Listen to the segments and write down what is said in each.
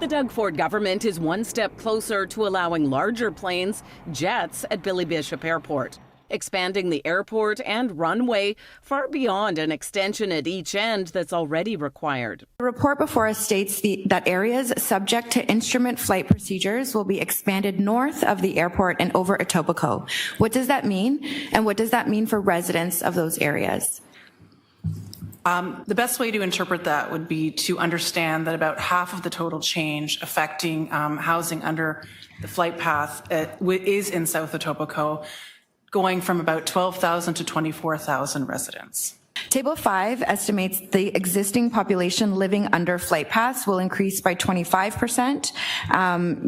The Doug Ford government is one step closer to allowing larger planes, jets, at Billy Bishop Airport, expanding the airport and runway far beyond an extension at each end that's already required. The report before us states that areas subject to instrument flight procedures will be expanded north of the airport and over Etobicoke. What does that mean? And what does that mean for residents of those areas? The best way to interpret that would be to understand that about half of the total change affecting housing under the flight path is in South Etobicoke, going from about 12,000 to 24,000 residents. Table 5 estimates the existing population living under flight paths will increase by 25%.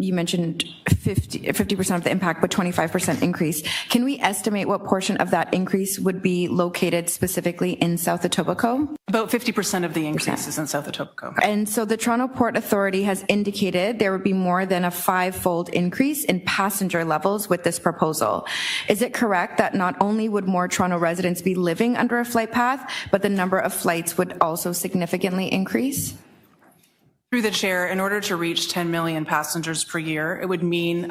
You mentioned 50% of the impact, but 25% increase. Can we estimate what portion of that increase would be located specifically in South Etobicoke? About 50% of the increase is in South Etobicoke. And so the Toronto Port Authority has indicated there would be more than a 5-fold increase in passenger levels with this proposal. Is it correct that not only would more Toronto residents be living under a flight path, but the number of flights would also significantly increase? Through the chair, in order to reach 10 million passengers per year, it would mean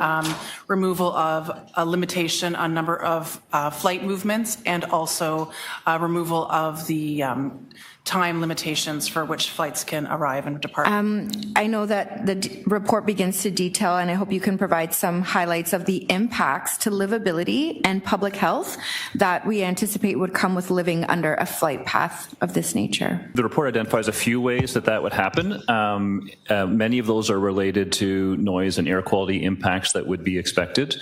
removal of a limitation on number of flight movements and also removal of the time limitations for which flights can arrive and depart. I know that the report begins to detail, and I hope you can provide some highlights of the impacts to livability and public health that we anticipate would come with living under a flight path of this nature. The report identifies a few ways that would happen. Many of those are related to noise and air quality impacts that would be expected.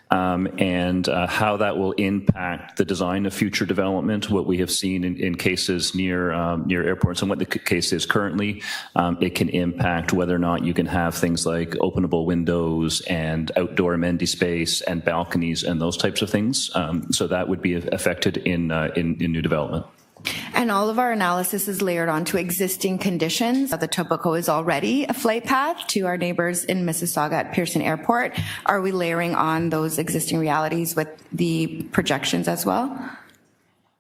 And how that will impact the design of future development, what we have seen in cases near airports and what the case is currently. It can impact whether or not you can have things like openable windows and outdoor amenity space and balconies and those types of things. So that would be affected in new development. And all of our analysis is layered onto existing conditions. The Etobicoke is already a flight path to our neighbors in Mississauga at Pearson Airport. Are we layering on those existing realities with the projections as well?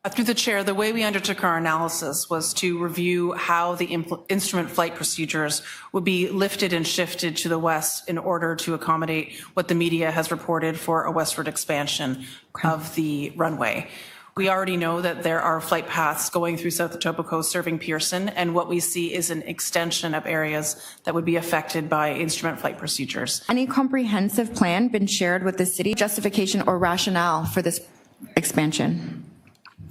Through the chair, the way we undertook our analysis was to review how the instrument flight procedures would be lifted and shifted to the west in order to accommodate what the media has reported for a westward expansion of the runway. We already know that there are flight paths going through South Etobicoke serving Pearson, and what we see is an extension of areas that would be affected by instrument flight procedures. Any comprehensive plan been shared with the city, justification or rationale for this expansion?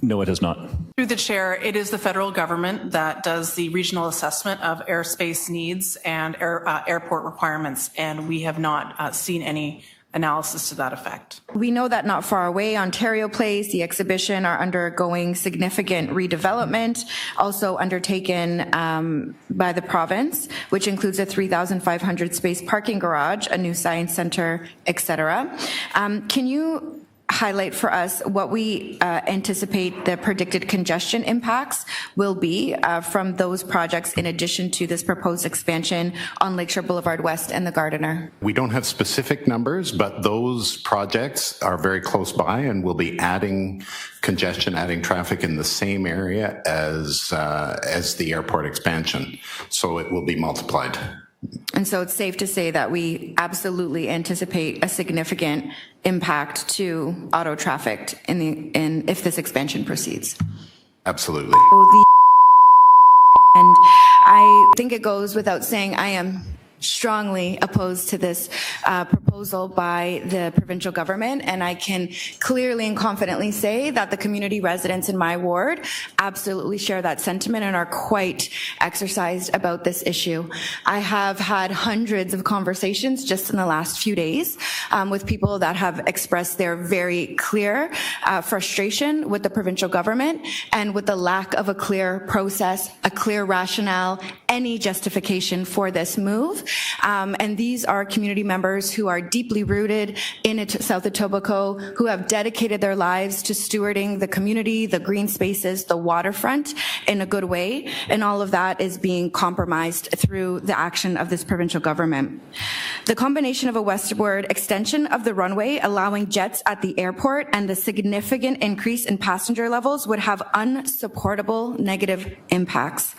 No, it has not. Through the chair, it is the federal government that does the regional assessment of airspace needs and airport requirements, and we have not seen any analysis to that effect. We know that not far away, Ontario Place, the exhibition are undergoing significant redevelopment, also undertaken by the province, which includes a 3,500 space parking garage, a new science center, etc. Can you highlight for us what we anticipate the predicted congestion impacts will be from those projects in addition to this proposed expansion on Lake Shore Boulevard West and the Gardiner? We don't have specific numbers, but those projects are very close by and will be adding congestion, adding traffic in the same area as the airport expansion. So it will be multiplied. And so it's safe to say that we absolutely anticipate a significant impact to auto traffic if this expansion proceeds. Absolutely. And I think it goes without saying I am strongly opposed to this proposal by the provincial government, and I can clearly and confidently say that the community residents in my ward absolutely share that sentiment and are quite exercised about this issue. I have had hundreds of conversations just in the last few days with people that have expressed their very clear frustration with the provincial government and with the lack of a clear process, a clear rationale, any justification for this move. And these are community members who are deeply rooted in South Etobicoke, who have dedicated their lives to stewarding the community, the green spaces, the waterfront in a good way. And all of that is being compromised through the action of this provincial government. The combination of a westward extension of the runway, allowing jets at the airport, and the significant increase in passenger levels would have unsupportable negative impacts.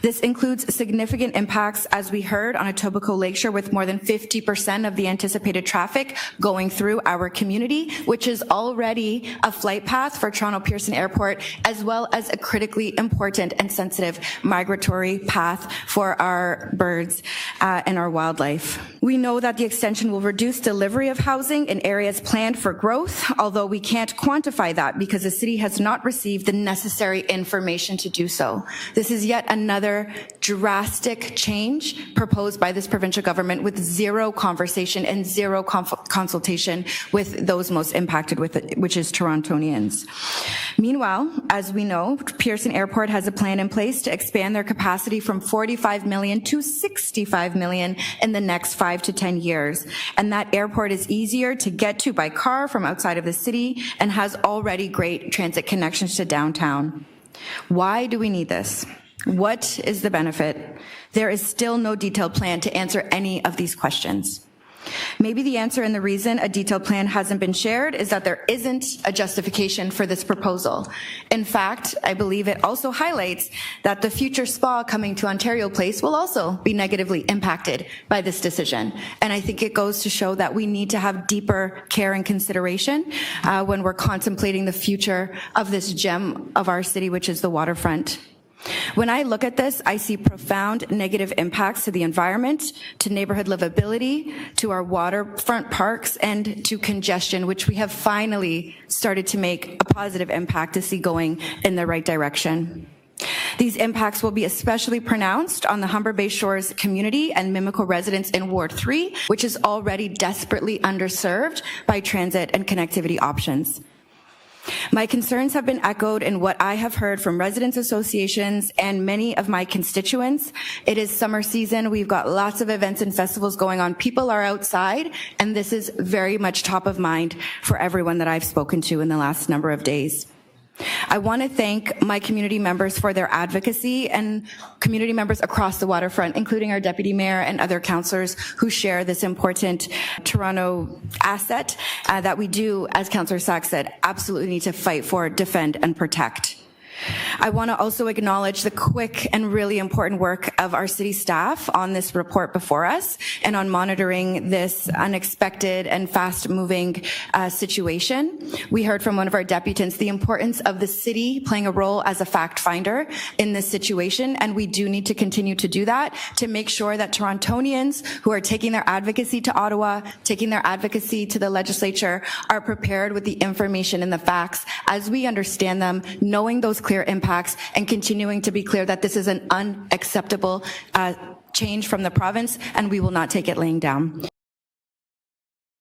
This includes significant impacts, as we heard, on Etobicoke Lakeshore, with more than 50% of the anticipated traffic going through our community, which is already a flight path for Toronto Pearson Airport, as well as a critically important and sensitive migratory path for our birds and our wildlife. We know that the extension will reduce delivery of housing in areas planned for growth, although we can't quantify that because the city has not received the necessary information to do so. This is yet another drastic change proposed by this provincial government with zero conversation and zero consultation with those most impacted with it, which is Torontonians. Meanwhile, as we know, Pearson Airport has a plan in place to expand their capacity from 45 million to 65 million in the next 5 to 10 years. And that airport is easier to get to by car from outside of the city and has already great transit connections to downtown. Why do we need this? What is the benefit? There is still no detailed plan to answer any of these questions. Maybe the answer and the reason a detailed plan hasn't been shared is that there isn't a justification for this proposal. In fact, I believe it also highlights that the future spa coming to Ontario Place will also be negatively impacted by this decision. And I think it goes to show that we need to have deeper care and consideration when we're contemplating the future of this gem of our city, which is the waterfront. When I look at this, I see profound negative impacts to the environment, to neighborhood livability, to our waterfront parks, and to congestion, which we have finally started to make a positive impact to see going in the right direction. These impacts will be especially pronounced on the Humber Bay Shores community and Mimico residents in Ward 3, which is already desperately underserved by transit and connectivity options. My concerns have been echoed in what I have heard from residents associations and many of my constituents. It is summer season. We've got lots of events and festivals going on. People are outside, and this is very much top of mind for everyone that I've spoken to in the last number of days. I want to thank my community members for their advocacy and community members across the waterfront, including our deputy mayor and other councillors who share this important Toronto asset that we do, as Councillor Sachs said, absolutely need to fight for, defend, and protect. I want to also acknowledge the quick and really important work of our city staff on this report before us and on monitoring this unexpected and fast-moving situation. We heard from one of our deputants the importance of the city playing a role as a fact finder in this situation, and we do need to continue to do that to make sure that Torontonians who are taking their advocacy to Ottawa, taking their advocacy to the legislature, are prepared with the information and the facts as we understand them, knowing those clear impacts, and continuing to be clear that this is an unacceptable change from the province, and we will not take it laying down.